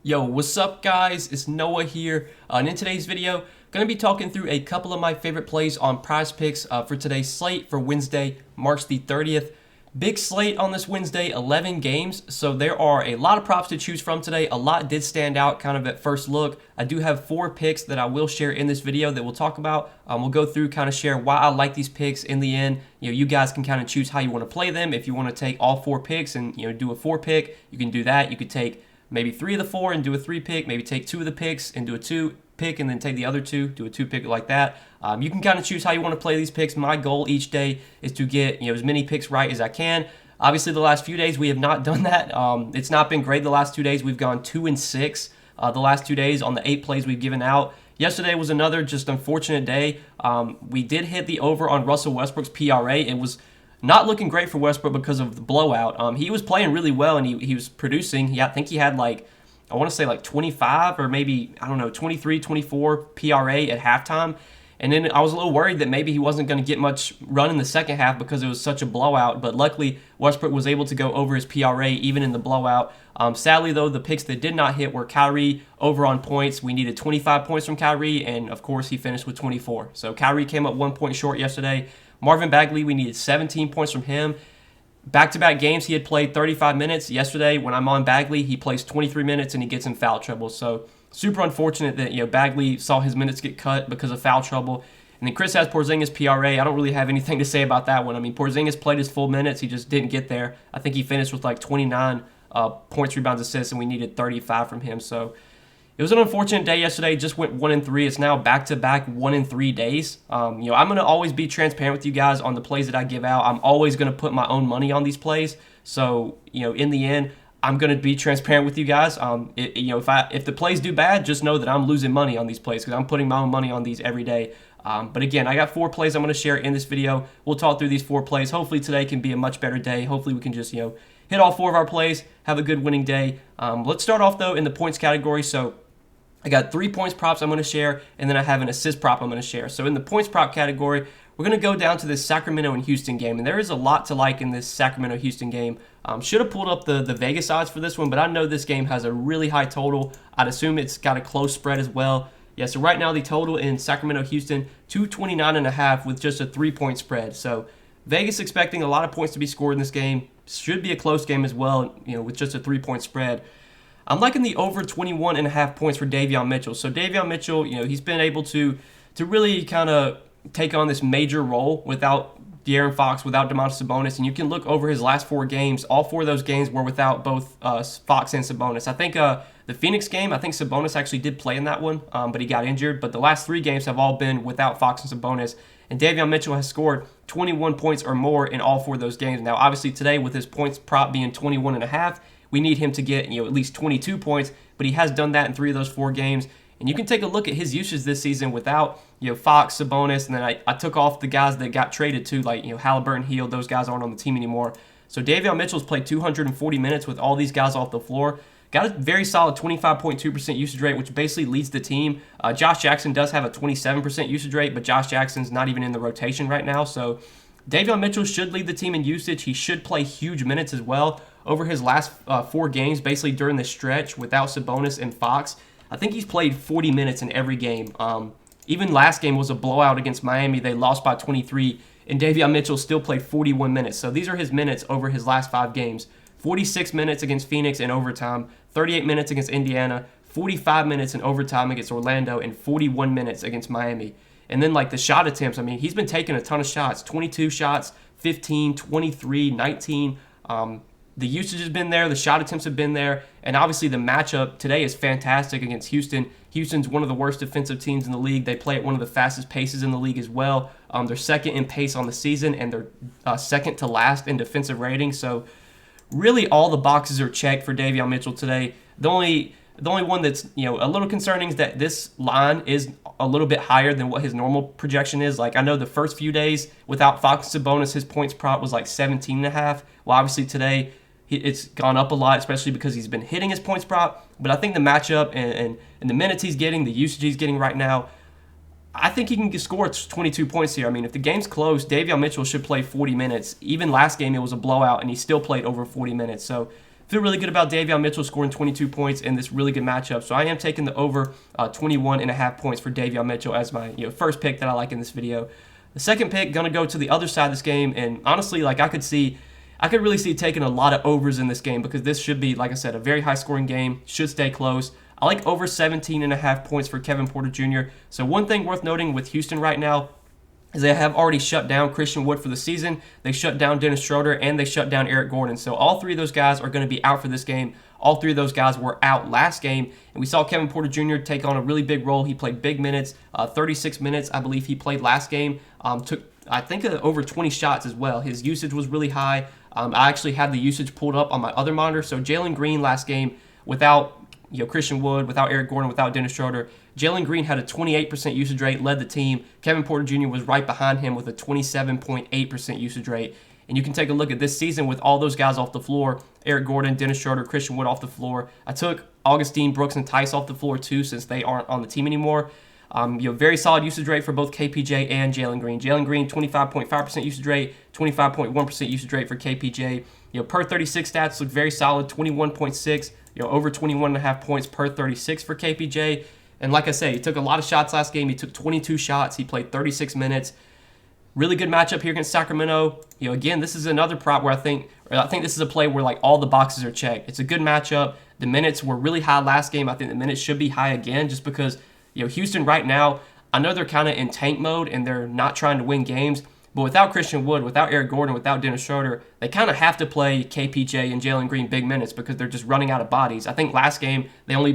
Yo, what's up guys? It's Noah here, and in today's video, going to be talking through a couple of my favorite plays on Prizepicks for today's slate for Wednesday, March the 30th. Big slate on this Wednesday, 11 games, so there are a lot of props to choose from today. A lot did stand out kind of at first look. I do have 4 picks that I will share in this video that we'll talk about. We'll go through, kind of share why I like these picks in the end. You guys can kind of choose how you want to play them. If you want to take all 4 picks and do a 4 pick, you can do that. You could take maybe 3 of the 4 and do a 3 pick, maybe take 2 of the picks and do a 2 pick and then take the other 2, do a 2 pick like that. You can kind of choose how you want to play these picks. My goal each day is to get as many picks right as I can. Obviously, the last few days we have not done that. It's not been great the last 2 days. We've gone 2-6 the last 2 days on the 8 plays we've given out. Yesterday was another just unfortunate day. We did hit the over on Russell Westbrook's PRA. It was not looking great for Westbrook because of the blowout. He was playing really well and he was producing. I think he had I want to say 25 or maybe, 23, 24 PRA at halftime. And then I was a little worried that maybe he wasn't going to get much run in the second half because it was such a blowout. But luckily, Westbrook was able to go over his PRA even in the blowout. Sadly, though, the picks that did not hit were Kyrie over on points. We needed 25 points from Kyrie, and of course, he finished with 24. So Kyrie came up 1 point short yesterday. Marvin Bagley, we needed 17 points from him. Back-to-back games, he had played 35 minutes. Yesterday, when I'm on Bagley, he plays 23 minutes and he gets in foul trouble. So super unfortunate that Bagley saw his minutes get cut because of foul trouble. And then Chris has Porzingis PRA. I don't really have anything to say about that one. I mean, Porzingis played his full minutes. He just didn't get there. I think he finished with 29 points, rebounds, assists, and we needed 35 from him. So it was an unfortunate day yesterday. Just went 1-3. It's now back-to-back 1-3 days. I'm going to always be transparent with you guys on the plays that I give out. I'm always going to put my own money on these plays. So, in the end, I'm going to be transparent with you guys. If the plays do bad, just know that I'm losing money on these plays because I'm putting my own money on these every day. But again, I got 4 plays I'm going to share in this video. We'll talk through these 4 plays. Hopefully today can be a much better day. Hopefully we can just, hit all 4 of our plays, have a good winning day. Let's start off, though, in the points category. So I got 3 points props I'm going to share, and then I have an assist prop I'm going to share. So in the points prop category, we're going to go down to this Sacramento and Houston game, and there is a lot to like in this Sacramento-Houston game. Should have pulled up the Vegas odds for this one, but I know this game has a really high total. I'd assume it's got a close spread as well. Yeah, so right now the total in Sacramento-Houston, 229.5 with just a 3-point spread. So Vegas expecting a lot of points to be scored in this game. Should be a close game as well, with just a 3-point spread. I'm liking the over 21.5 points for Davion Mitchell. So Davion Mitchell, he's been able to really kind of take on this major role without De'Aaron Fox, without Domantas Sabonis, and you can look over his last 4 games. All 4 of those games were without both Fox and Sabonis. I think the Phoenix game, I think Sabonis actually did play in that one, but he got injured. But the last 3 games have all been without Fox and Sabonis, and Davion Mitchell has scored 21 points or more in all 4 of those games. Now, obviously today with his points prop being 21.5, we need him to get at least 22 points, but he has done that in 3 of those 4 games. And you can take a look at his usage this season without Fox, Sabonis, and then I took off the guys that got traded too, like Halliburton, Hield. Those guys aren't on the team anymore. So Davion Mitchell's played 240 minutes with all these guys off the floor. Got a very solid 25.2% usage rate, which basically leads the team. Josh Jackson does have a 27% usage rate, but Josh Jackson's not even in the rotation right now. So Davion Mitchell should lead the team in usage. He should play huge minutes as well over his last 4 games, basically during the stretch without Sabonis and Fox. I think he's played 40 minutes in every game. Even last game was a blowout against Miami. They lost by 23, and Davion Mitchell still played 41 minutes. So these are his minutes over his last 5 games. 46 minutes against Phoenix in overtime, 38 minutes against Indiana, 45 minutes in overtime against Orlando, and 41 minutes against Miami. And then the shot attempts, he's been taking a ton of shots, 22 shots, 15, 23, 19. The usage has been there. The shot attempts have been there. And obviously the matchup today is fantastic against Houston. Houston's one of the worst defensive teams in the league. They play at one of the fastest paces in the league as well. They're second in pace on the season, and they're second to last in defensive rating. So really all the boxes are checked for Davion Mitchell today. The only one that's a little concerning is that this line is a little bit higher than what his normal projection is. I know the first few days without Fox and Sabonis, his points prop was 17.5. Well, obviously today it's gone up a lot, especially because he's been hitting his points prop. But I think the matchup and the minutes he's getting, the usage he's getting right now, I think he can score 22 points here. If the game's close, Davion Mitchell should play 40 minutes. Even last game, it was a blowout, and he still played over 40 minutes. So feel really good about Davion Mitchell scoring 22 points in this really good matchup. So I am taking the over 21.5 points for Davion Mitchell as my first pick that I like in this video. The second pick, going to go to the other side of this game, and honestly, like I could really see taking a lot of overs in this game because this should be, like I said, a very high-scoring game, should stay close. I like over 17.5 points for Kevin Porter Jr. So one thing worth noting with Houston right now is they have already shut down Christian Wood for the season. They shut down Dennis Schroeder, and they shut down Eric Gordon. So all three of those guys are going to be out for this game. All three of those guys were out last game, and we saw Kevin Porter Jr. take on a really big role. He played big minutes, 36 minutes, I believe he played last game. Took, I think, over 20 shots as well. His usage was really high. I actually had the usage pulled up on my other monitor. So Jalen Green last game, without Christian Wood, without Eric Gordon, without Dennis Schroeder, Jalen Green had a 28% usage rate, led the team. Kevin Porter Jr. was right behind him with a 27.8% usage rate. And you can take a look at this season with all those guys off the floor, Eric Gordon, Dennis Schroeder, Christian Wood off the floor. I took Augustine, Brooks, and Tice off the floor too since they aren't on the team anymore. Very solid usage rate for both KPJ and Jalen Green. Jalen Green, 25.5% usage rate, 25.1% usage rate for KPJ. Per 36 stats look very solid, 21.6, over 21.5 points per 36 for KPJ. And like I say, he took a lot of shots last game. He took 22 shots. He played 36 minutes. Really good matchup here against Sacramento. Again, this is another prop where I think this is a play where like all the boxes are checked. It's a good matchup. The minutes were really high last game. I think the minutes should be high again just because Houston right now, I know they're kind of in tank mode and they're not trying to win games, but without Christian Wood, without Eric Gordon, without Dennis Schroeder, they kind of have to play KPJ and Jalen Green big minutes because they're just running out of bodies. I think last game they only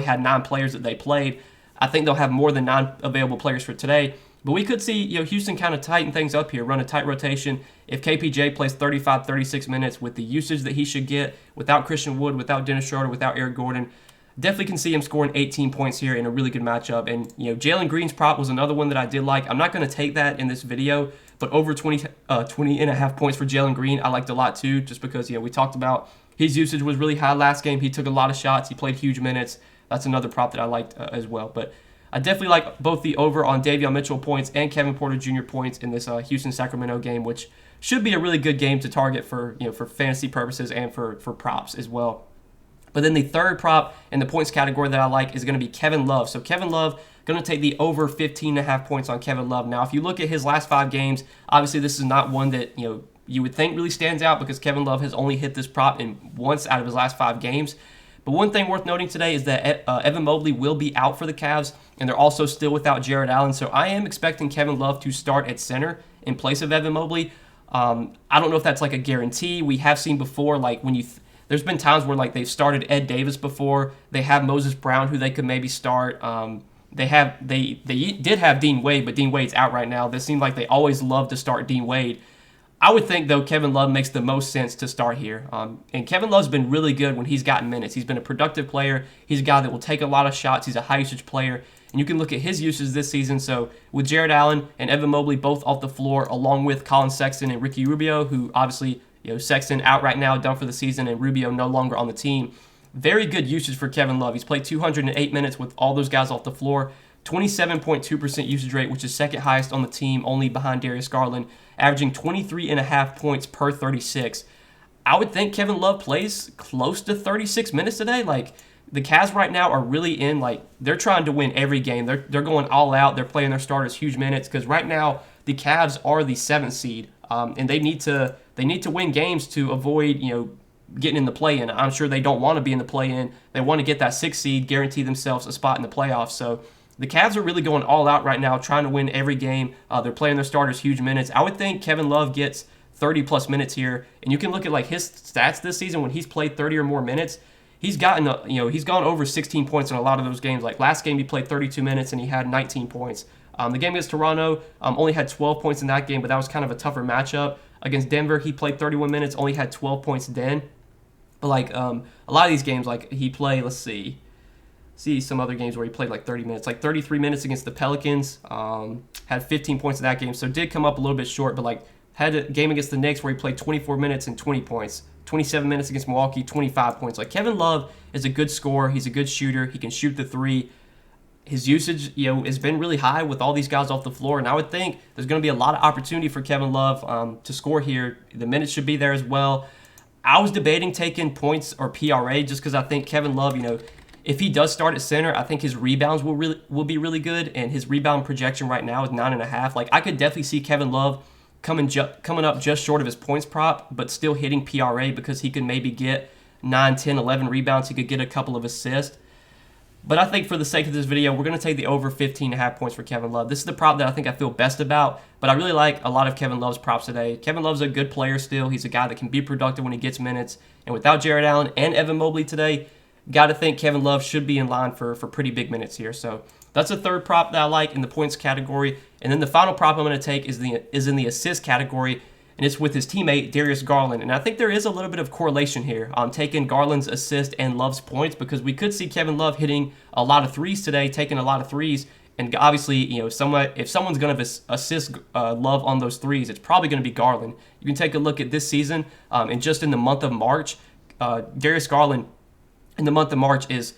had 9 players that they played. I think they'll have more than 9 available players for today. But we could see Houston kind of tighten things up here, run a tight rotation. If KPJ plays 35, 36 minutes with the usage that he should get without Christian Wood, without Dennis Schroeder, without Eric Gordon, definitely can see him scoring 18 points here in a really good matchup. And, Jalen Green's prop was another one that I did like. I'm not going to take that in this video, but over 20.5 points for Jalen Green, I liked a lot too, just because, we talked about his usage was really high last game. He took a lot of shots. He played huge minutes. That's another prop that I liked as well. But I definitely like both the over on Davion Mitchell points and Kevin Porter Jr. points in this Houston-Sacramento game, which should be a really good game to target for fantasy purposes and for props as well. But then the third prop in the points category that I like is going to be Kevin Love. So Kevin Love, going to take the over 15.5 points on Kevin Love. Now, if you look at his last 5 games, obviously this is not one that you would think really stands out because Kevin Love has only hit this prop in once out of his last 5 games. But one thing worth noting today is that Evan Mobley will be out for the Cavs, and they're also still without Jared Allen. So I am expecting Kevin Love to start at center in place of Evan Mobley. I don't know if that's like a guarantee. We have seen before, like when there's been times where like they've started Ed Davis before. They have Moses Brown, who they could maybe start. They did have Dean Wade, but Dean Wade's out right now. This seemed like they always love to start Dean Wade. I would think, though, Kevin Love makes the most sense to start here. And Kevin Love's been really good when he's gotten minutes. He's been a productive player. He's a guy that will take a lot of shots. He's a high-usage player. And you can look at his uses this season. So with Jared Allen and Evan Mobley both off the floor, along with Colin Sexton and Ricky Rubio, who obviously, Sexton out right now, done for the season, and Rubio no longer on the team. Very good usage for Kevin Love. He's played 208 minutes with all those guys off the floor. 27.2% usage rate, which is second highest on the team, only behind Darius Garland, averaging 23.5 points per 36. I would think Kevin Love plays close to 36 minutes today. Like, the Cavs right now are really in, they're trying to win every game. They're going all out. They're playing their starters huge minutes because right now the Cavs are the 7th seed, and they need to win games to avoid, getting in the play-in. I'm sure they don't want to be in the play-in. They want to get that 6th seed, guarantee themselves a spot in the playoffs. So the Cavs are really going all out right now, trying to win every game. They're playing their starters huge minutes. I would think Kevin Love gets 30-plus minutes here, and you can look at his stats this season when he's played 30 or more minutes. He's gotten he's gone over 16 points in a lot of those games. Like last game, he played 32 minutes and he had 19 points. The game against Toronto only had 12 points in that game, but that was kind of a tougher matchup. Against Denver, he played 31 minutes, only had 12 points then. But a lot of these games, he played, let's see some other games where he played 30 minutes, 33 minutes against the Pelicans, had 15 points in that game, so did come up a little bit short, but had a game against the Knicks where he played 24 minutes and 20 points, 27 minutes against Milwaukee, 25 points. Kevin Love is a good scorer, he's a good shooter, he can shoot the three. His usage, has been really high with all these guys off the floor, and I would think there's going to be a lot of opportunity for Kevin Love to score here. The minutes should be there as well. I was debating taking points or PRA just because I think Kevin Love, if he does start at center, I think his rebounds will be really good, and his rebound projection right now is 9.5. Like, I could definitely see Kevin Love coming up just short of his points prop, but still hitting PRA because he could maybe get 9, 10, 11 rebounds. He could get a couple of assists. But I think for the sake of this video, we're going to take the over 15.5 points for Kevin Love. This is the prop that I think I feel best about, but I really like a lot of Kevin Love's props today. Kevin Love's a good player still. He's a guy that can be productive when he gets minutes. And without Jared Allen and Evan Mobley today, got to think Kevin Love should be in line for pretty big minutes here. So that's the third prop that I like in the points category. And then the final prop I'm going to take is in the assist category, and it's with his teammate Darius Garland. And I think there is a little bit of correlation here. I'm taking Garland's assist and Love's points because we could see Kevin Love hitting a lot of threes today, taking a lot of threes. And obviously, if someone's going to assist Love on those threes, it's probably going to be Garland. You can take a look at this season, and just in the month of March, Darius Garland in the month of March is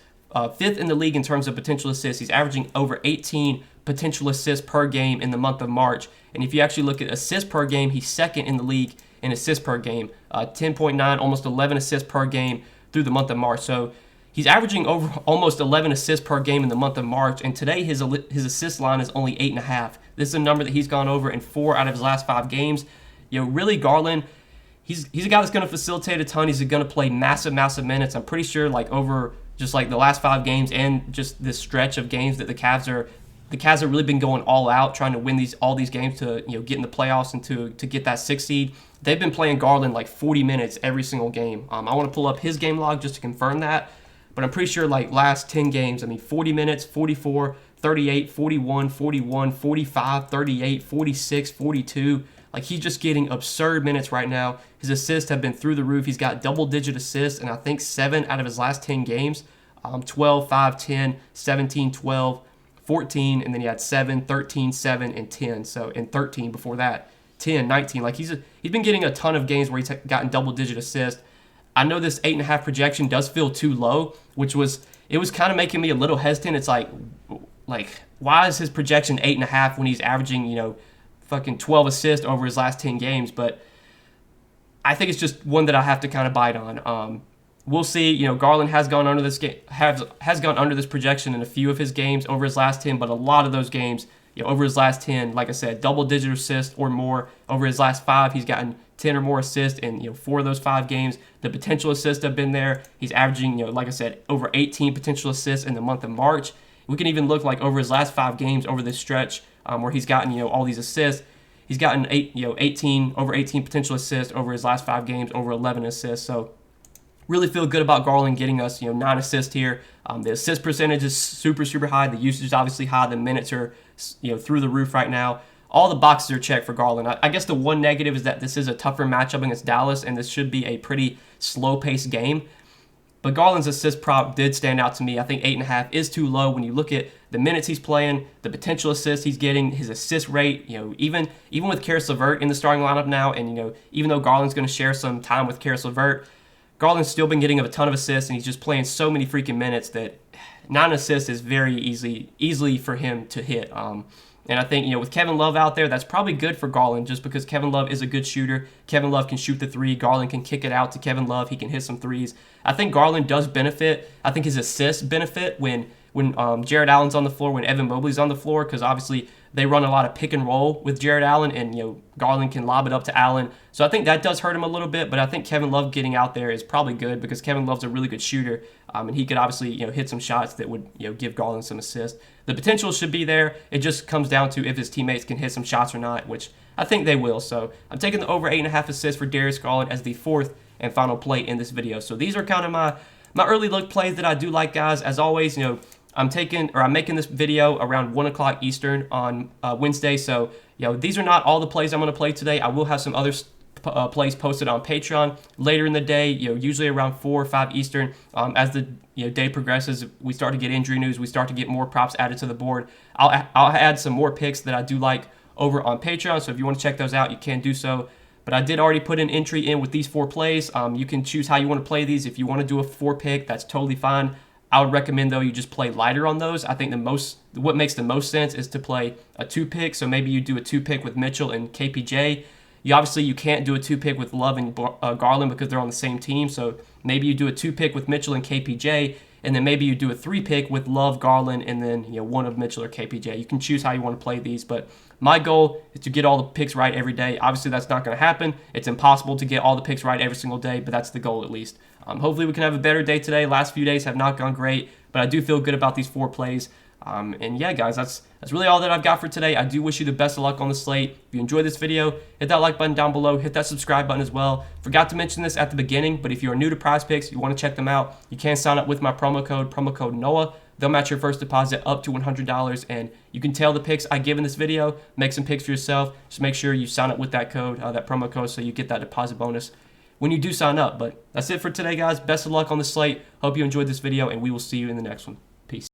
fifth in the league in terms of potential assists. He's averaging over 18 potential assists per game in the month of March. And if you actually look at assists per game, he's second in the league in assists per game, 10.9, almost 11 assists per game through the month of March. So he's averaging over almost 11 assists per game in the month of March, and today his assist line is only 8.5. This is a number that he's gone over in 4 out of his last 5 games. Really, Garland, he's a guy that's going to facilitate a ton. He's going to play massive minutes. I'm pretty sure over just the last 5 games and just this stretch of games that the Cavs have really been going all out, trying to win all these games to get in the playoffs and to get that 6th seed. They've been playing Garland 40 minutes every single game. I want to pull up his game log just to confirm that, but I'm pretty sure last 10 games, 40 minutes, 44, 38, 41, 41, 45, 38, 46, 42. He's just getting absurd minutes right now. His assists have been through the roof. He's got double-digit assists, and I think 7 out of his last 10 games, 12, 5, 10, 17, 12, 14, and then he had 7, 13, 7, and 10. So, and 13 before that, 10, 19. He's been getting a ton of games where he's gotten double-digit assists. I know this 8.5 projection does feel too low, it was kind of making me a little hesitant. It's why is his projection 8.5 when he's averaging, fucking 12 assists over his last 10 games? But I think it's just one that I have to kind of bite on. We'll see. Garland has gone under this has gone under this projection in a few of his games over his last 10, but a lot of those games, over his last 10, like I said, double-digit assists or more. Over his last 5, he's gotten 10 or more assists in 4 of those 5 games. The potential assists have been there. He's averaging, like I said, over 18 potential assists in the month of March. We can even look over his last 5 games over this stretch where he's gotten all these assists. He's gotten 18 potential assists over his last 5 games, over 11 assists. So really feel good about Garland getting us 9 assists here. The assist percentage is super high. The usage is obviously high. The minutes are through the roof right now. All the boxes are checked for Garland. I guess the one negative is that this is a tougher matchup against Dallas, and this should be a pretty slow-paced game. But Garland's assist prop did stand out to me. I think 8.5 is too low when you look at the minutes he's playing, the potential assists he's getting, his assist rate. Even with Karis LeVert in the starting lineup now, and even though Garland's going to share some time with Karis LeVert, Garland's still been getting a ton of assists, and he's just playing so many freaking minutes that 9 assists is very easily for him to hit. And I think, with Kevin Love out there, that's probably good for Garland just because Kevin Love is a good shooter. Kevin Love can shoot the 3. Garland can kick it out to Kevin Love. He can hit some threes. I think Garland does benefit. I think his assists benefit when Jared Allen's on the floor, when Evan Mobley's on the floor, because obviously they run a lot of pick and roll with Jared Allen, and Garland can lob it up to Allen. So I think that does hurt him a little bit, but I think Kevin Love getting out there is probably good because Kevin Love's a really good shooter, and he could obviously hit some shots that would give Garland some assists. The potential should be there. It just comes down to if his teammates can hit some shots or not, which I think they will. So I'm taking the over 8.5 assists for Darius Garland as the 4th and final play in this video. So these are kind of my early look plays that I do like, guys. As always, I'm making this video around 1 o'clock Eastern on Wednesday. So these are not all the plays I'm going to play today. I will have some other plays posted on Patreon later in the day, usually around 4 or 5 Eastern. As the day progresses, we start to get injury news. We start to get more props added to the board. I'll add some more picks that I do like over on Patreon. So if you want to check those out, you can do so. But I did already put an entry in with these 4 plays. You can choose how you want to play these. If you want to do a 4 pick, that's totally fine. I would recommend, though, you just play lighter on those. I think what makes the most sense is to play a 2 pick. So maybe you do a 2 pick with Mitchell and KPJ. You can't do a 2-pick with Love and Garland because they're on the same team. So maybe you do a 2-pick with Mitchell and KPJ, and then maybe you do a 3-pick with Love, Garland, and then one of Mitchell or KPJ. You can choose how you want to play these, but my goal is to get all the picks right every day. Obviously, that's not going to happen. It's impossible to get all the picks right every single day, but that's the goal at least. Hopefully, we can have a better day today. Last few days have not gone great, but I do feel good about these 4 plays. And yeah, guys, that's really all that I've got for today. I do wish you the best of luck on the slate. If you enjoyed this video, hit that like button down below. Hit that subscribe button as well. Forgot to mention this at the beginning, but if you are new to Prizepicks, you want to check them out, you can sign up with my promo code NOAH. They'll match your first deposit up to $100, and you can tail the picks I give in this video. Make some picks for yourself. Just make sure you sign up with that code, that promo code, so you get that deposit bonus when you do sign up. But that's it for today, guys. Best of luck on the slate. Hope you enjoyed this video, and we will see you in the next one. Peace.